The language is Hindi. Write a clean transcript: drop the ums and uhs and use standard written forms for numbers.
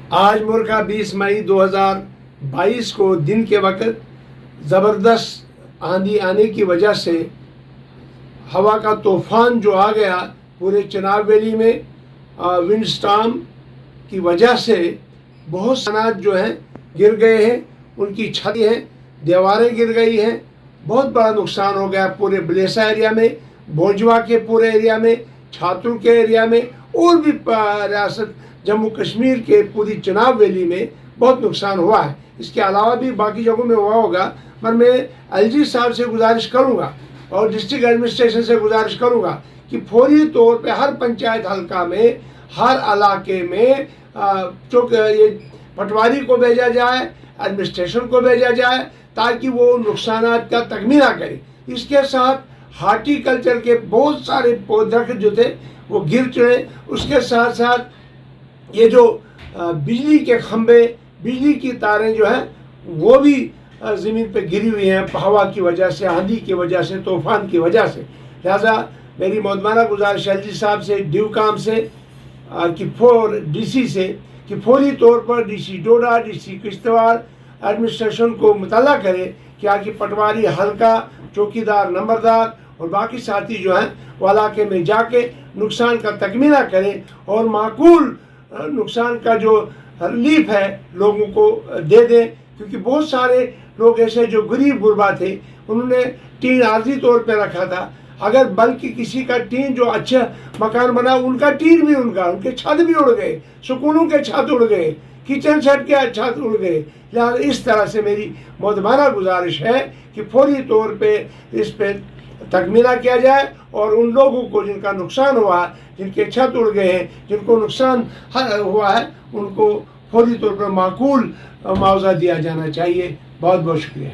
आज मुल्क 20 मई 2022 को दिन के वक्त ज़बरदस्त आंधी आने की वजह से हवा का तूफ़ान जो आ गया पूरे चिनाब वैली में, विंड स्टॉर्म की वजह से बहुत सनात जो हैं गिर गए हैं, उनकी छतें हैं, दीवारें गिर गई हैं। बहुत बड़ा नुकसान हो गया पूरे बलेसा एरिया में, बोजवा के पूरे एरिया में, छातुल के एरिया में और भी रियासत जम्मू कश्मीर के पूरी चिनाब वैली में बहुत नुकसान हुआ है। इसके अलावा भी बाकी जगहों में हुआ होगा, पर मैं एलजी साहब से गुजारिश करूंगा और डिस्ट्रिक्ट एडमिनिस्ट्रेशन से गुजारिश करूंगा कि फौरी तौर पे हर पंचायत हल्का में, हर इलाके में ये पटवारी को भेजा जाए, एडमिनिस्ट्रेशन को भेजा जाए, ताकि वो नुकसानात का तखमीना करे। इसके साथ हार्टिकल्चर के बहुत सारे पौधे जो थे वो गिर चुके। उसके साथ साथ ये जो बिजली के खंभे, बिजली की तारें जो हैं वो भी ज़मीन पे गिरी हुई हैं हवा की वजह से, आंधी की वजह से, तूफ़ान की वजह से। लिहाजा मेरी मौदमाना गुजारिश एलजी साहब से, ड्यूकाम से डीसी से कि फौरी तौर पर डीसी डोडा, डीसी किश्तवाड़ एडमिनिस्ट्रेशन को मुतल्ला करे कि आगे पटवारी, हल्का, चौकीदार, नंबरदार और बाकी साथी जो हैं वो इलाके में जाके नुकसान का तखमीना करें और माकूल नुकसान का जो रिलीफ है लोगों को दे दें। क्योंकि बहुत सारे लोग ऐसे जो गरीब गुरबा थे, उन्होंने टीन आर्जी तौर पे रखा था। अगर बल्कि किसी का टीन जो अच्छा मकान बना, उनका टीन भी उनके छत भी उड़ गए, सुकूनों के छत उड़ गए, किचन सेट के छत उड़ गए। लिहाजा इस तरह से मेरी मौदमाना गुजारिश है कि फौरी तौर पे इस पे तखमीना किया जाए और उन लोगों को जिनका नुकसान हुआ, जिनके छत उड़ गए हैं, जिनको नुकसान हुआ है, उनको फौरी तौर पर माकूल मुआवजा दिया जाना चाहिए। बहुत बहुत शुक्रिया।